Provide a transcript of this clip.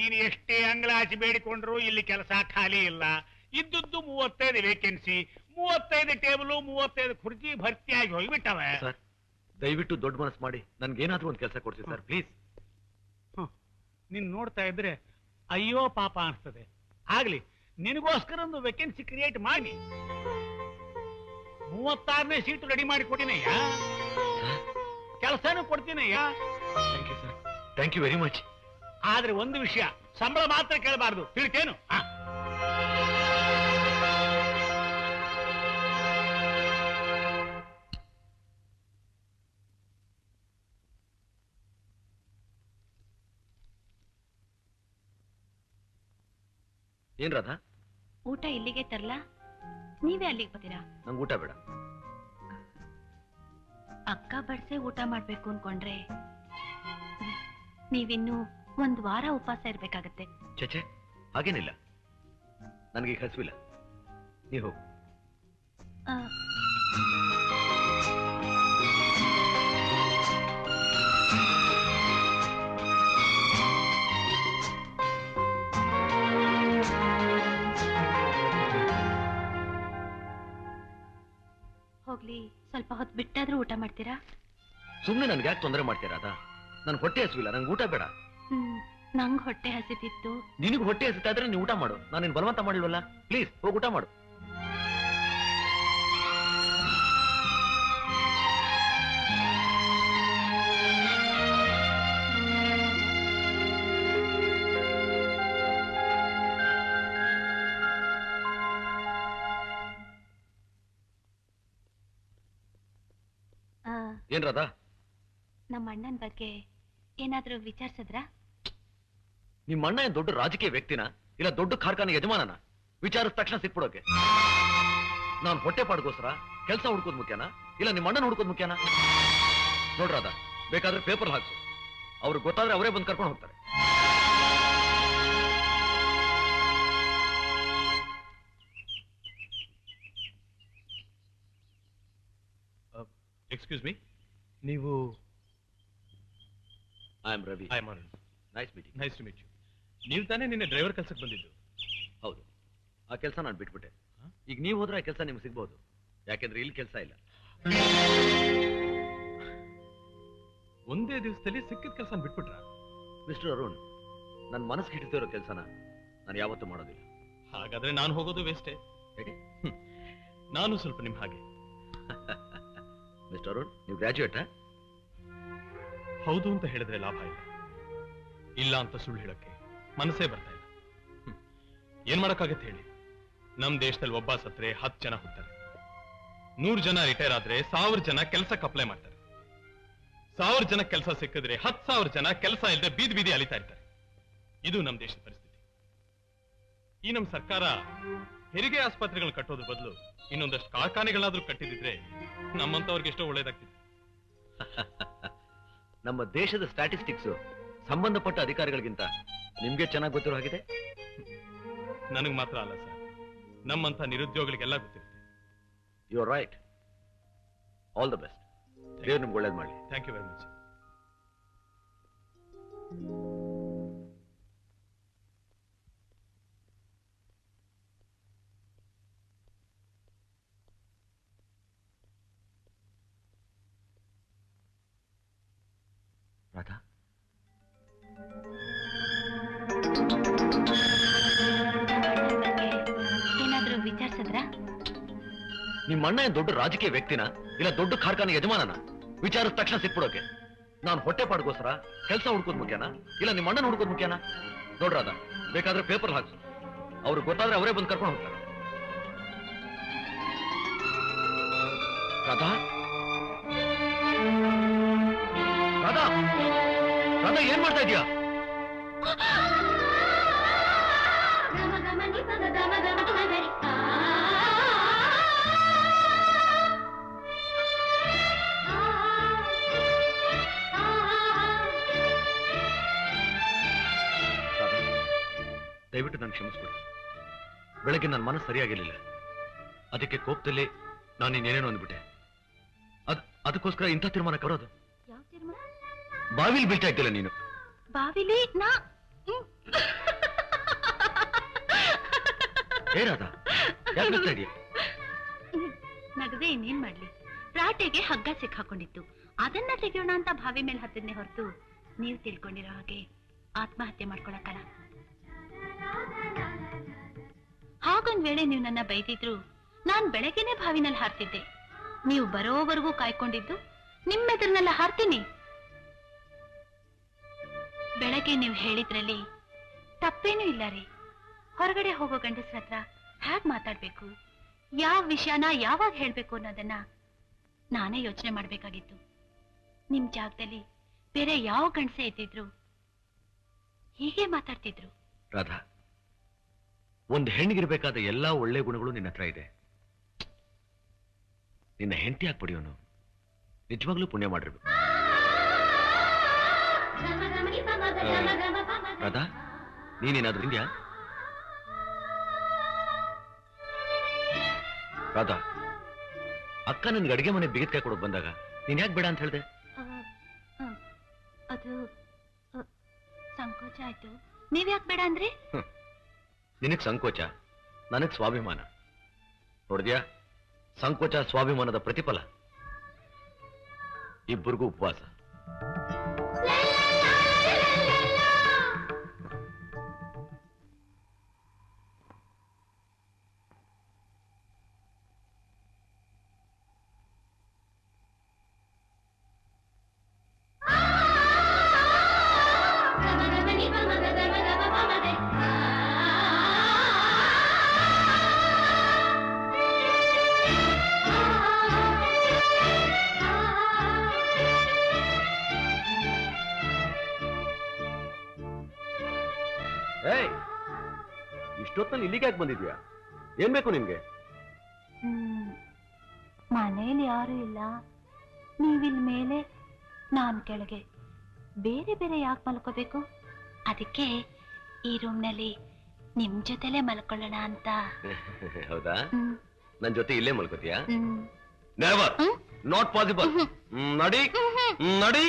ನೀನು ಎಷ್ಟೇ ಅಂಗಳಾಚಿ ಬೇಡಿಕೊಂಡ್ರು ಇಲ್ಲಿ ಕೆಲಸ ಖಾಲಿ ಇಲ್ಲ. ಇದ್ದದ್ದು 35 ವೇಕೆನ್ಸಿ, 35 ಟೇಬಲ್, 35 ಕುರ್ಚಿ ಭರ್ತಿಯಾಗಿ ಹೋಗಿಬಿಟ್ಟವೆ. ಸರ್ ದಯವಿಟ್ಟು ದೊಡ್ಡ ಮನಸ್ಸು ಮಾಡಿ ನನ್ಗೇನಾದ್ರೂ ಒಂದು ಕೆಲಸ ಕೊಡ್ಸಿ ಸರ್ ಪ್ಲೀಸ್. ನೀನ್ ನೋಡ್ತಾ ಇದ್ರೆ ಅಯ್ಯೋ ಪಾಪ ಅನಿಸ್ತದೆ. ಆಗ್ಲಿ, ನಿನಗೋಸ್ಕರ ಒಂದು ವೇಕೆನ್ಸಿ ಕ್ರಿಯೇಟ್ ಮಾಡಿ 36ನೇ ಸೀಟು ರೆಡಿ ಮಾಡಿ ಕೊಟ್ಟಿನಯ್ಯ, ಕೆಲಸನೂ ಕೊಡ್ತೀನಯ್ಯ. Thank you sir, thank you very much. ಆದ್ರೆ ಒಂದು ವಿಷಯ, ಸಂಬಳ ಮಾತ್ರ ಕೇಳಬಾರ್ದು, ತಿಳಿತೇನು? ಏನ್ ರಾಧಾ, ಊಟ ಇಲ್ಲಿಗೆ ತರ್ಲಾ, ನೀವೇ ಅಲ್ಲಿಗೆ ಬರ್ತೀರಾ? ನಂಗೆ ಊಟ ಬೇಡ. ಅಕ್ಕ ಬಡ್ಸೆ ಊಟ ಮಾಡ್ಬೇಕು ಅನ್ಕೊಂಡ್ರೆ ನೀವಿನ್ನು 1 ವಾರ ಉಪವಾಸ ಇರ್ಬೇಕಾಗತ್ತೆ. ಚೇಚೆ, ಹಾಗೇನಿಲ್ಲ, ನನಗೆ ಹಸಿವಿಲ್ಲ, ನೀವು ಹೋಗು. ಹೋಗ್ಲಿ, ಸ್ವಲ್ಪ ಹೊತ್ತು ಬಿಟ್ಟಾದ್ರೂ ಊಟ ಮಾಡ್ತೀರಾ? ಸುಮ್ಮನೆ ನನ್ಗೆ ಯಾಕೆ ತೊಂದರೆ ಮಾಡ್ತೀರಾ? ಅದ ನನ್ ಹೊಟ್ಟೆ ಹಸಿವಿಲ್ಲ, ನಂಗೆ ಊಟ ಬೇಡ. ನಂಗ್ ಹೊಟ್ಟೆ ಹಸಿತಿತ್ತು. ನಿನಗೆ ಹೊಟ್ಟೆ ಹಸಿತಾ ಇದ್ರೆ ನೀವು ಊಟ ಮಾಡು, ನಾನೇನು ಬಲವಂತ ಮಾಡಿಲ್ವಲ್ಲ. ಪ್ಲೀಸ್ ಹೋಗಿ ಊಟ ಮಾಡು. ಏನ್ ರಾಧಾ, ನಮ್ಮ ಅಣ್ಣನ ಬಗ್ಗೆ ಏನಾದ್ರೂ ವಿಚಾರಿಸಿದ್ರಾ? ನಿಮ್ಮ ಅಣ್ಣ ಏನ್ ದೊಡ್ಡ ರಾಜಕೀಯ ವ್ಯಕ್ತಿನ ಇಲ್ಲ ದೊಡ್ಡ ಕಾರ್ಖಾನೆ ಯಜಮಾನನ? ವಿಚಾರಿಸಿದ ತಕ್ಷಣ ಸಿಕ್ಬಿಡೋಕೆ. ನಾನು ಹೊಟ್ಟೆ ಪಾಡ್ಗೋಸ್ಕರ ಕೆಲಸ ಹುಡ್ಕೋದ್ ಮುಖ್ಯನಾ ಇಲ್ಲ ನಿಮ್ಮ ಅಣ್ಣನ ಹುಡ್ಕೋದ್ ಮುಖ್ಯನಾ? ನೋಡ್ರಾದ, ಬೇಕಾದ್ರೆ ಪೇಪರ್ ಹಾಕ್ಸು, ಅವ್ರಿಗೆ ಗೊತ್ತಾದ್ರೆ ಅವರೇ ಬಂದು ಕರ್ಕೊಂಡು ಹೋಗ್ತಾರೆ. ಎಕ್ಸ್ಕ್ಯೂಸ್ ಮೀ, ನೀವು? I am Ravi. I am Anand. Nice meeting. Nice to meet you. ನೀವು ತಾನೇ ನಿನ್ನೆ ಡ್ರೈವರ್ ಕೆಲಸಕ್ಕೆ ಬಂದಿದ್ದು? ಹೌದು, ಆ ಕೆಲಸ ನಾನು ಬಿಟ್ಬಿಟ್ಟೆ. ಈಗ ನೀವು ಹೋದ್ರೆ ಆ ಕೆಲಸ ನಿಮ್ಗೆ ಸಿಗ್ಬಹುದು, ಯಾಕೆಂದ್ರೆ ಇಲ್ಲಿ ಕೆಲಸ ಇಲ್ಲ. ಒಂದೇ ದಿವಸದಲ್ಲಿ ಸಿಕ್ಕಿದ ಕೆಲಸ ಬಿಟ್ಬಿಟ್ರ? ಮಿಸ್ಟರ್ ಅರುಣ್, ನನ್ನ ಮನಸ್ಸು ಹಿಡಿತಿರೋ ಕೆಲಸನ ನಾನು ಯಾವತ್ತೂ ಮಾಡೋದಿಲ್ಲ. ಹಾಗಾದ್ರೆ ನಾನು ಹೋಗೋದು ವೇಸ್ಟೇ. ಹೇಗೆ? ನಾನು ಸ್ವಲ್ಪ ನಿಮ್ ಹಾಗೆ. ಮಿಸ್ಟರ್ ಅರುಣ್, ನೀವು ಗ್ರಾಜುಯೇಟಾ? ಹೌದು ಅಂತ ಹೇಳಿದ್ರೆ ಲಾಭ ಇಲ್ಲ, ಇಲ್ಲ ಅಂತ ಸುಳ್ಳು ಹೇಳಕ್ಕೆ ಮನಸ್ಸೇ ಬರ್ತಾ ಇಲ್ಲ. ಏನ್ ಮಾಡಕ್ಕಾಗತ್ತೆ ಹೇಳಿ? ನಮ್ ದೇಶದಲ್ಲಿ ಒಬ್ಬ ಸತ್ರೆ 10 ಜನ ಹುಡ್ತಾರೆ, 100 ಜನ ರಿಟೈರ್ ಆದ್ರೆ 1000 ಜನ ಕೆಲ್ಸಕ್ಕೆ ಅಪ್ಲೈ ಮಾಡ್ತಾರೆ. 1000 ಜನ ಕೆಲಸ ಸಿಕ್ಕಿದ್ರೆ 10,000 ಜನ ಕೆಲಸ ಇಲ್ಲದೆ ಬೀದಿ ಬೀದಿ ಅಲಿತಾ ಇರ್ತಾರೆ. ಇದು ನಮ್ ದೇಶದ ಪರಿಸ್ಥಿತಿ. ಈ ನಮ್ ಸರ್ಕಾರ ಹೆರಿಗೆ ಆಸ್ಪತ್ರೆಗಳನ್ನ ಕಟ್ಟೋದ್ರ ಬದಲು ಇನ್ನೊಂದಷ್ಟು ಕಾರ್ಖಾನೆಗಳಾದ್ರೂ ಕಟ್ಟಿದಿದ್ರೆ ನಮ್ಮಂತವ್ರಿಗೆ ಎಷ್ಟೋ ಒಳ್ಳೇದಾಗ್ತಿತ್ತು. ನಮ್ಮ ದೇಶದ ಸ್ಟ್ಯಾಟಿಸ್ಟಿಕ್ಸ್ ಸಂಬಂಧಪಟ್ಟ ಅಧಿಕಾರಿಗಳಿಗಿಂತ ನಿಮ್ಗೆ ಚೆನ್ನಾಗಿ ಗೊತ್ತಿರೋ ಹಾಗಿದೆ. ನನಗೆ ಮಾತ್ರ ಅಲ್ಲ ಸರ್, ನಮ್ಮಂತ ನಿರುದ್ಯೋಗಿಗಳಿಗೆಲ್ಲ ಗೊತ್ತಿರುತ್ತೆ. You are right. All the best. ದೇವ್ರು ನಿಮ್ಗೆ ಒಳ್ಳೇದು ಮಾಡಲಿ. Thank you very much. Radha, ಏನಾದ್ರೂ ವಿಚಾರಿಸಿದ್ರಾ? ನಿಮ್ಮ ಅಣ್ಣ ಏನ್ ದೊಡ್ಡ ರಾಜಕೀಯ ವ್ಯಕ್ತಿನ ಇಲ್ಲ ದೊಡ್ಡ ಕಾರ್ಖಾನೆ ಯಜಮಾನನ? ವಿಚಾರಿಸಿದ ತಕ್ಷಣ ಸಿಕ್ಬಿಡೋಕೆ. ನಾನು ಹೊಟ್ಟೆ ಪಾಡ್ಗೋಸ್ಕರ ಕೆಲಸ ಹುಡ್ಕೋದ್ ಮುಖ್ಯನಾ ಇಲ್ಲ ನಿಮ್ಮ ಅಣ್ಣನ ಹುಡ್ಕೋದ್ ಮುಖ್ಯನಾ? ನೋಡ್ರಾದ, ಬೇಕಾದ್ರೆ ಪೇಪರ್ ಹಾಕ್ಸು, ಅವ್ರಿಗೆ ಗೊತ್ತಾದ್ರೆ ಅವರೇ ಬಂದು ಕರ್ಕೊಂಡು ಹೋಗ್ತಾರೆ. ರಾಧಾ, ರಾಧಾ, ರಾಧಾ, ಏನ್ ಮಾಡ್ತಾ ಇದೀಯಾ? ದಯವಿಟ್ಟು ನಾನು ಕ್ಷಮಿಸ್ಬಿಡಿ. ಬೆಳಗ್ಗೆ ನನ್ನ ಮನಸ್ಸು ಸರಿಯಾಗಿರ್ಲಿಲ್ಲ, ಅದಕ್ಕೆ ಕೋಪದಲ್ಲಿ ನಾನು ಇನ್ನೇನೇನೋ ಅಂದ್ಬಿಟ್ಟೆ. ಅದಕ್ಕೋಸ್ಕರ ಇಂಥ ತೀರ್ಮಾನ ಕರೋದು. ಬಾವಿಲಿ ಬೀಳ್ತಾ ಇದ್ದಿಲ್ಲ ನೀನು. ಬಾವಿಲಿ ಏ ರಾಧಾ, ಯಾಕೆ ನಗ್ತಾ ಇದೀಯ? ನಗದೆ ಇನ್ನೇನ್ ಮಾಡ್ಲಿ, ರಾಟೆಗೆ ಹಗ್ಗ ಸಿಕ್ಕಾಕೊಂಡಿತ್ತು, ಅದನ್ನ ತೆಗೆಯೋಣ ಅಂತ ಬಾವಿ ಮೇಲೆ ಹತ್ತಿದ್ನೆ ಹೊರತು ನೀವ್ ತಿಳ್ಕೊಂಡಿರೋ ಹಾಗೆ ಆತ್ಮಹತ್ಯೆ ಮಾಡ್ಕೊಳಕ್ಕಲ್ಲ. ಹಾಗೊಂದ್ ವೇಳೆ ನೀವು ನನ್ನ ಬೈದಿದ್ರು ನಾನ್ ಬೆಳಗ್ಗೆನೆ ಬಾವಿನಲ್ಲಿ ಹಾರ್ತಿದ್ದೆ. ನೀವು ಬರೋವರೆಗೂ ಕಾಯ್ಕೊಂಡಿದ್ದು ನಿಮ್ಮೆದುರ್ನೆಲ್ಲ ಹಾರ್ತೀನಿ. ಬೆಳಗ್ಗೆ ನೀವು ಹೇಳಿದ್ರಲ್ಲಿ ತಪ್ಪೇನೂ ಇಲ್ಲ ರೀ. ಹೊರಗಡೆ ಹೋಗೋ ಗಂಡಸ್ರ ಹತ್ರ ಹ್ಯಾಗ್ ಮಾತಾಡ್ಬೇಕು, ಯಾವ ವಿಷಯನ ಯಾವಾಗ ಹೇಳ್ಬೇಕು ಅನ್ನೋದನ್ನ ನಾನೇ ಯೋಚನೆ ಮಾಡ್ಬೇಕಾಗಿತ್ತು. ನಿಮ್ ಜಾಗದಲ್ಲಿ ಬೇರೆ ಯಾವ ಗಂಡಸೆ ಇದ್ದಿದ್ರು ಹೀಗೆ ಮಾತಾಡ್ತಿದ್ರು. ರಾಧಾ, ಒಂದು ಹೆಣ್ಣಿಗಿರ್ಬೇಕಾದ ಎಲ್ಲಾ ಒಳ್ಳೆ ಗುಣಗಳು ನಿನ್ನ ಹತ್ರ ಇದೆ. ನಿನ್ನ ಹೆಂಡತಿಯಾಗಿ ಪಡೆಯೋನು ನಿಜವಾಗ್ಲೂ ಪುಣ್ಯ ಮಾಡಿರ್ಬೇಕು. ರಾಧಾ, ನೀನೇನಾದ್ರೂ ಹಿಂದ್ಯಾ? ರಾಧಾ, ಅಕ್ಕ ನನ್ಗೆ ಅಡಿಗೆ ಮನೆ ಬಿಗಿದ್ಕಾಯಿ ಕೊಡೋಕ್ ಬಂದಾಗ ನೀನ್ ಯಾಕೆ ಬೇಡ ಅಂತ ಹೇಳ್ದೆ? ಅದು ಸಂಕೋಚ ಆಯ್ತು. ನೀವ್ಯಾಕ್ ಬೇಡ ಅಂದ್ರಿ? ನಿನಗ್ ಸಂಕೋಚ, ನನಗ್ ಸ್ವಾಭಿಮಾನ. ನೋಡಿದ್ಯಾ, ಸಂಕೋಚ ಸ್ವಾಭಿಮಾನದ ಪ್ರತಿಫಲ. ಇಬ್ಬರಿಗೂ ಉಪವಾಸ. ಏಯ್, ಇಷ್ಟೊತ್ತಲ್ಲಿ ಇಲ್ಲಿಗೆ ಯಾಕೆ ಬಂದಿದ್ಯಾ? ಏನ್ ಬೇಕು ನಿಮ್ಗೆ? ಮನೇಲಿ ಯಾರು ಇಲ್ಲ, ನೀವಿಲ್ ಮೇಲೆ, ನಾನ್ ಕೆಳಗೆ. ಬೇರೆ ಬೇರೆ ಯಾಕೆ ಮಲ್ಕೋಬೇಕು? ಅದಕ್ಕೆ ಈ ರೂಮ್ನಲ್ಲಿ ನಿಮ್ ಜೊತೆಲೆ ಮಲ್ಕೊಳ್ಳೋಣ ಅಂತ. ಹೌದಾ? ನನ್ ಜೊತೆ ಇಲ್ಲೇ ಮಲ್ಕೋತೀಯಾ? Never, not possible. ನಡಿ ನಡಿ.